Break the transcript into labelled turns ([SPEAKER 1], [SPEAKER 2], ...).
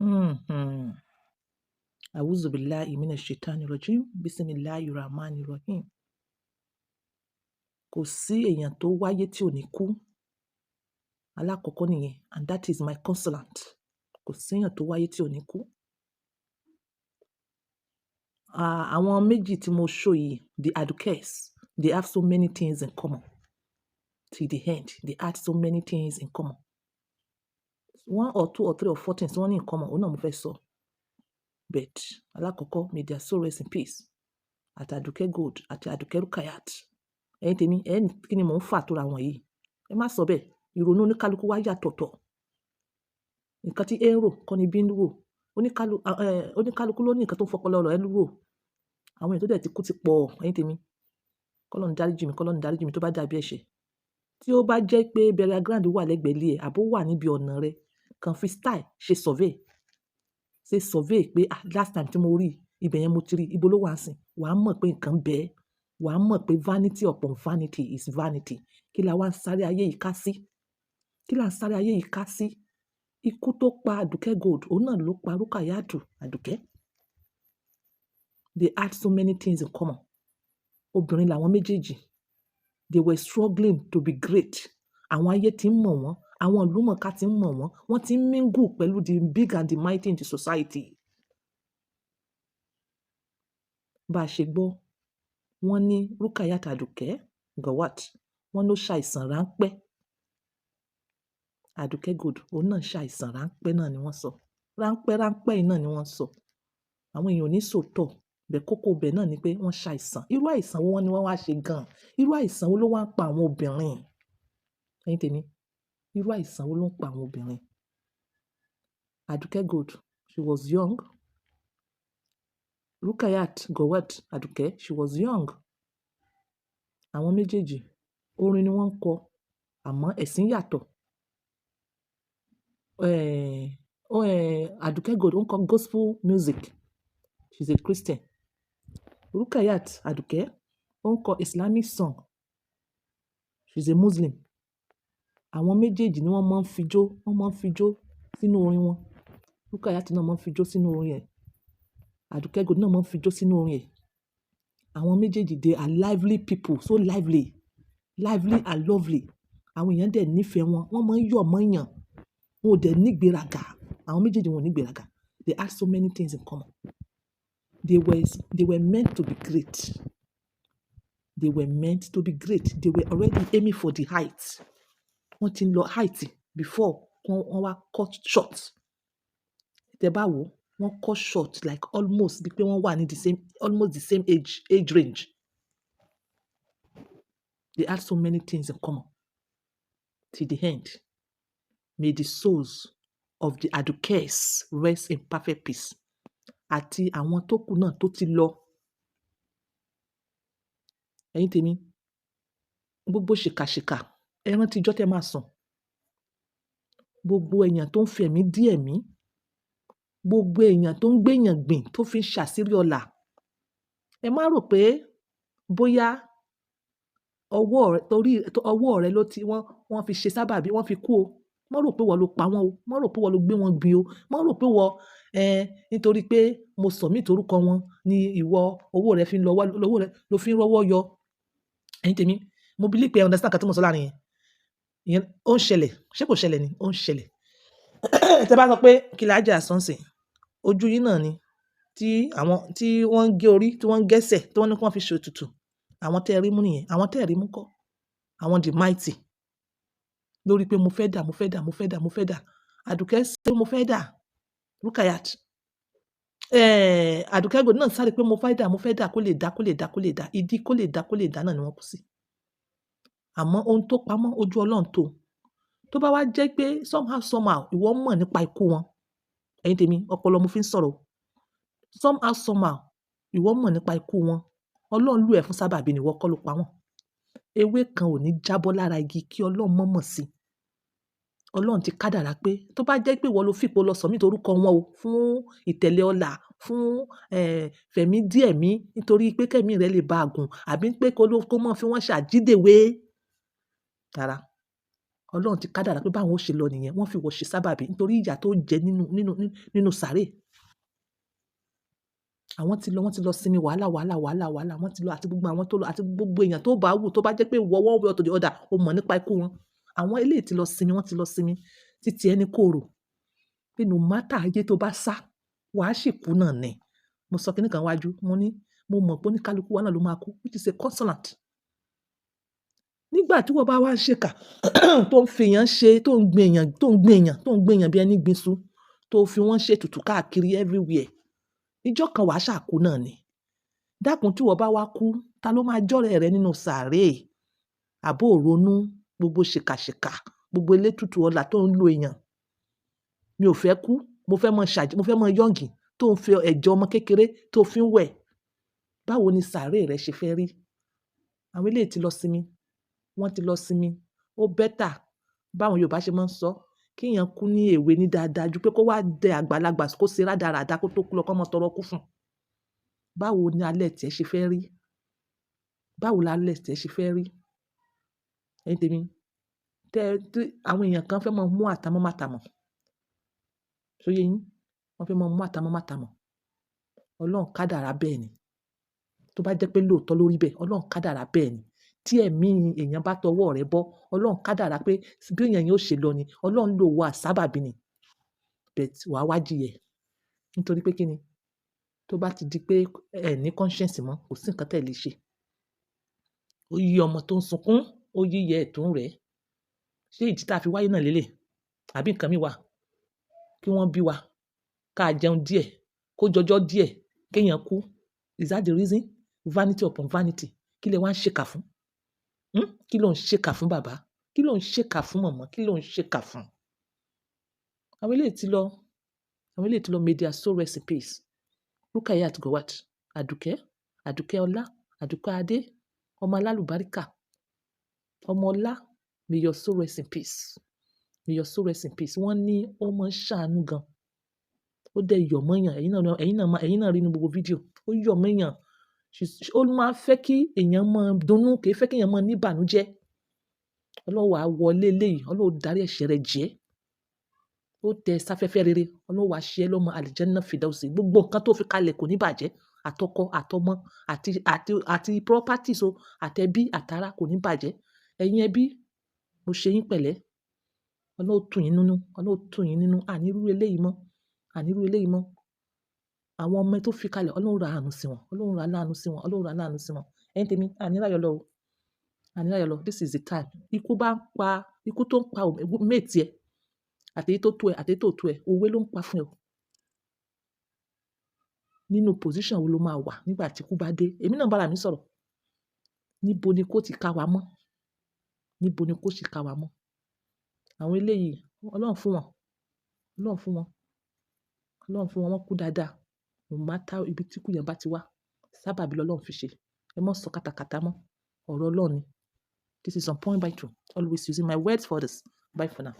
[SPEAKER 1] Mhm. A'udhu billahi minash shaitani rajim. Bismillahir rahmanir rahim. Kò sí èèyàn tó wáyé tí ò ní kú. Alákọ̀ọ́kọ́ nìyẹn, and that is my consolant. Kò sí èèyàn tó wáyé tí ò ní kú. Àwọn méjì tí mo show yìí, the Adukes, they have so many things in common. Till the end, they had so many things in common. One or two or three or four things wọ́n ní in common, òun náà mo fẹ́ sọ. But alákọ̀ọ́kọ́, may their soul rest in peace. Àti Aduke Gold àti Aduke Rukayat. Ẹ̀yin tèmi, kí ni mò ń fà tó ra wọn yìí? Ẹ má sọ bẹ́ẹ̀, ìrònú oníkálukú wá yàtọ̀tọ̀. Nǹkan tí ẹ ń rò kọ́ ni bí ń rò. Oníkálukú ló ní nǹkan tó ń fọpọlọ rẹ̀ rò. Àwọn èèyàn tó dẹ̀ ti kú ti pọ̀, ẹ̀yin tèmi. K'Ọlọ́run dáríjì mi, k'Ọlọ́run dáríjì mi tó bá dàbí ẹ̀ṣẹ̀. Tí ó bá jẹ́ pé burial ground wà lẹ́gbẹ̀ẹ́ ilé ẹ̀, àbó wà níbi ọ̀nà rẹ̀, kàn fi style ṣe survey. Ṣe survey pé last time tí mo rí, ibẹ̀ yẹn mo ti rí, ibo ló wà ńsìn. Wà á mọ̀ pé nǹkan bẹ́ẹ̀. Wà á mọ̀ pé vanity upon vanity is vanity. Kí la wá ń sáré ayé yìí ká sí? Kí la ń sáré ayé yìí ká sí? Ikú tó pa Aduke Gold, òun náà ló pa Rukayat Aduke. They had so many things in common. Obìnrin làwọn méjèèjì. They were struggling to be great. Àwọn ayé tí ń mọ̀ wọ́n, àwọn ìlúmọ̀ọ́ká tí ń mọ̀ wọ́n, wọ́n ti ń mingle pẹ̀lú the big and the mighty in the society. Bá a ṣe gbọ́, wọ́n ní Rukayat Aduke Gawat, wọ́n ló ṣàìsàn ráńpẹ́. Aduke Gold, òun náà ṣàìsàn ráńpẹ́ náà ni wọ́n sọ. Ráńpẹ́ yìí náà ni wọ́n sọ. Àwọn èèyàn ò ní sòótọ́. Bẹ̀ kókó bẹ̀ náà ni pé wọ́n ṣàìsàn. Irú àìsàn wo wọ́n ní wọ́n wá ṣe gan-an? Irú àìsàn wo ló wá ń pa àwọn obìnrin? Ẹ̀yin tèmi, irú àìsàn wo ló ń pa àwọn obìnrin? Aduke Gold, she was young. Rukayat Gawat Aduke, she was young. Àwọn méjèèjì, orin ni wọ́n ń kọ, àmọ́ ẹ̀sìn yàtọ̀. Aduke Gold ó ń kọ gospel music. She's a Christian. Rukayat Aduke ó ń kọ Islamic song. She's a Muslim. Àwọn méjèèjì ni wọ́n máa ń fijó sínú orin wọn. Rukayat náà máa ń fijó sínú orin ẹ̀. Aduke Gold náà máa ń fijó sínú orin ẹ̀. Àwọn méjèèjì, they are lively people, so lively and lovely. Àwọn èèyàn dẹ̀ nífẹ̀ẹ́ wọn, wọ́n máa ń yọ̀ mọ́yàn. Wọn ò dẹ̀ ní ìgbéraga. Àwọn méjèèjì wọn ò ní ìgbéraga. They had so many things in common. They were meant to be great. They were meant to be great. They were already aiming for the height. Wọ́n ti ń lọ height before wọ́n wá cut short. Tẹ́ bá wò, wọ́n cut short like almost bí pé wọ́n wà ní almost the same age range. They had so many things in common. Till the end, may the souls of the Adukes rest in perfect peace. Àti àwọn tó kù náà tó ti lọ. Ẹ̀yin tèmi, gbogbo ṣìkàṣìkà, ẹ rántí ijọ́ tẹ́ máa sùn. Gbogbo èèyàn tó ń fi ẹ̀mí dí ẹ̀mí. Gbogbo èèyàn tó ń gbéyàn gbìn tó fi ń ṣàṣírí ọlà. Ẹ má rò pé bóyá ọwọ́ rẹ ló ti wọ́n fi ṣe sábàbí, wọ́n fi kú o. Má rò pé wọ́n ló pa wọ́n o. Má rò pé wọ́n ló gbé wọn gbìn o. Má rò pé wọ́n nítorí pé mo submit orúkọ wọn ni ìwọ owó rẹ fi ń lọ fi ń rọ́wọ́ yọ. Ẹ̀yin tèmi, mo believe pé ẹ understand nǹkan tí mo sọ láàrin yẹn. Ìyẹn ó ń ṣẹlẹ̀, ṣé kò ṣẹlẹ̀ ni? Ó ń ṣẹlẹ̀. Tẹ́ bá sọ pé kí la jà sọ́nsìn, ojú yín náà ni tí wọ́n ń gé orí, tí wọ́n ń gẹ́sẹ̀, tí wọ́n ní kí wọ́n fi ṣe ètùtù. Àwọn tẹ́ ẹ rí mú nìyẹn. Àwọn tẹ́ ẹ rí mú kọ́. Àwọn the mighty. Lórí pé mo fẹ́ dà. Aduke ṣe mo fẹ́ dà. Rukayat. Aduke Gold náà sáré pé mo fẹ́ dà kó lè dà. Ìdí kó lè dà náà ni wọ́n kú sí. Àmọ́ ohun tó pamọ́ ojú Ọlọ́run tó. Tó bá wá jẹ́ pé somehow ìwọ mọ̀ nípa ikú wọn. Ẹ̀yin tèmi, ọpọlọ mo fi ń sọ̀rọ̀. Somehow ìwọ mọ̀ nípa ikú wọn. Ọlọ́run lù ẹ́ fún sábàbí ni ìwọ kọ́ ló pa wọ́n. Ewé kan ò ní jábọ́ lára igi kí Ọlọ́run mọ̀ sí. Ọlọ́run ti kádàrá pé tó bá jẹ́ pé ìwọ ló fìpò lọ submit orúkọ wọn o fún ìtẹ̀lé ọlà, fún fẹ̀mí dí ẹ̀mí nítorí pé kẹ́mi rẹ lè bá a gùn àbí pé kó mọ̀ fi wọ́n ṣàjídèwé. Rárá. Ọlọ́run ti kádàrá pé báwọn ó ṣe lọ nìyẹn, wọ́n fi ìwọ ṣe sábàbí nítorí ìyà tó jẹ nínú sàárè. Àwọn ti lọ, wọ́n ti lọ sinmi wàhálà, wọ́n ti lọ àti gbogbo àwọn tó lọ àti gbogbo èèyàn tó bá wù tó bá jẹ́ pé ìwọ one way or the other o mọ̀ nípa ikú wọn. Àwọn eléyìí ti lọ sinmi, wọ́n ti lọ sinmi. Títí ẹ ní kóró pé no matter ayé tó bá sá, wà á sì kú náà ni. Mo sọ kíní kan wájú, mo ní mo mọ̀ pé oníkálukú wa náà ló máa kú, which is a consonant. Nígbà tí wọ́n bá wá ń ṣèkà tó ń fi èèyàn ṣe, tó ń gbin èèyàn bí ẹni gbin iṣu, tó fi wọ́n ṣe ètùtù káàkiri everywhere. Ijọ́ kan wà á ṣà kú náà ni. Dákun tí wọ́n bá wá kú, ta ló máa jọ́rẹ̀ rẹ nínú sàárè? Àbó ò ronú gbogbo ṣèkàṣèkà, gbogbo elétùtù ọlà tó ń lo èèyàn. Mi ò fẹ́ kú, mo fẹ́ mọ yọ̀ǹgì tó ń fi ẹ̀jẹ̀ ọmọ kékeré tó fi ń wẹ̀. Báwo ni sàárè rẹ ṣe fẹ́ rí? Àwọn eléyìí ti lọ sinmi, wọ́n ti lọ sinmi. Ó better báwọn Yorùbá ṣe máa ń sọ, kí èèyàn kú ní èwe ní dáadáa ju pé kó wá dẹ àgbàlagbà kó ṣe rádaràda kó tó kú lọ kó máa tọrọ kú fún. Báwo ni alẹ́ tiẹ̀ ṣe fẹ́ rí? Báwo lálẹ́ tiẹ̀ ṣe fẹ́ rí? Ẹ̀yin tèmi, àwọn èèyàn kan fẹ́ máa mú àtàmọ́ mátàmọ́. Ṣó yé yín? Wọ́n fẹ́ máa mú àtàmọ́ mátàmọ́. Ọlọ́run kádàrá bẹ́ẹ̀ ni. Tó bá jẹ́ pé lóòótọ́ lórí bẹ́ẹ̀, Ọlọ́run kádàrá bẹ́ẹ̀ ni. Tí ẹ̀mí èèyàn bá tọwọ́ rẹ̀ bọ́, Ọlọ́run kádàrá pé bí èèyàn yóò ṣe lọ ni, Ọlọ́run lò wá sábàbí ni. But wàá wá jìyà ẹ̀. Nítorí pé kí ni? Tó bá ti di pé ẹ ní conscience mọ́, kò sí nǹkan tẹ́ lè ṣe. Ó yí ọmọ tó ń sunkún, ó yí ìyá ẹ̀ tó ń rẹ̀. Ṣé ìdí tí a fi wáyé náà lélẹ̀? Àbí nǹkan mi wà? Kí wọ́n bí wa, ká jẹun díẹ̀, kó jọjọ́ díẹ̀, kéèyàn kú. Is that the reason? Vanity upon vanity. Kí lẹ wá ń ṣèkà fún? Kí ló ń ṣèkà fún bàbá? Kí ló ń ṣèkà fún màmá? Kí ló ń ṣèkà fún? Àwọn eléyìí ti lọ. May their soul rest in peace. Rukayat Gowat, Àdùkẹ́ Ọlá, Àdùkẹ́ Adé, ọmọ alálùbáríkà, ọmọ ọlá, may your soul rest in peace. May your soul rest in peace. Wọ́n ní ó máa ń ṣàánú gan. Ó dẹ̀ yọ̀ mọ́yàn. Ẹ̀yin náà rí inú gbogbo fídíò. Ó yọ̀ mọ́yàn. Ó máa fẹ́ kí èèyàn máa dunnú, kì í fẹ́ kí èèyàn máa ní ìbànújẹ́. Ọlọ́run wá wọlé eléyìí, Ọlọ́run darí ẹ̀ṣẹ̀ rẹ̀ jẹ́. Ó tẹ sáfẹ́fẹ́ rere, Ọlọ́run wá ṣe ẹ́ lọ́mọ àlìjẹ́nnà fìdáùsì. Gbogbo nǹkan tó fi kalẹ̀ kò ní bàjẹ́. Àtọkọ, àtọmọ, àti properties o, àtẹbí, àtará kò ní bàjẹ́. Ẹ̀yin ẹbí, mo ṣe yín pẹ̀lẹ́. Ọlọ́run tù yín nínú. Àní irú eléyìí mọ́. Àwọn ọmọ tó fi kalẹ̀, Ọlọ́run ra àánú sí wọn. Ọlọ́run ra láàánú sí wọn. Ẹ̀yin tèmi, àní ráyọ̀ lọ o. This is the time. Ikú tó ń pa mate ẹ, àtèyí tó tó ẹ, òwe ló ń pa fún ẹ o. Nínú position wo ló máa wà nígbà tí ikú bá dé? Èmi náà bára mi sọ̀rọ̀. Níbo ni kó ti ká wa mọ́? Àwọn eléyìí, Ọlọ́run fún wọn. Wọ́n kú dáadáa. No matter ibi tí ikú yẹn bá ti wá, sábàbí lọ́lọ́run fi ṣe. Ẹ má sọ kátàkátà mọ́. Ọ̀rọ̀ Ọlọ́run ni. This is on Point by Two. Always using my words for this. Bye for now.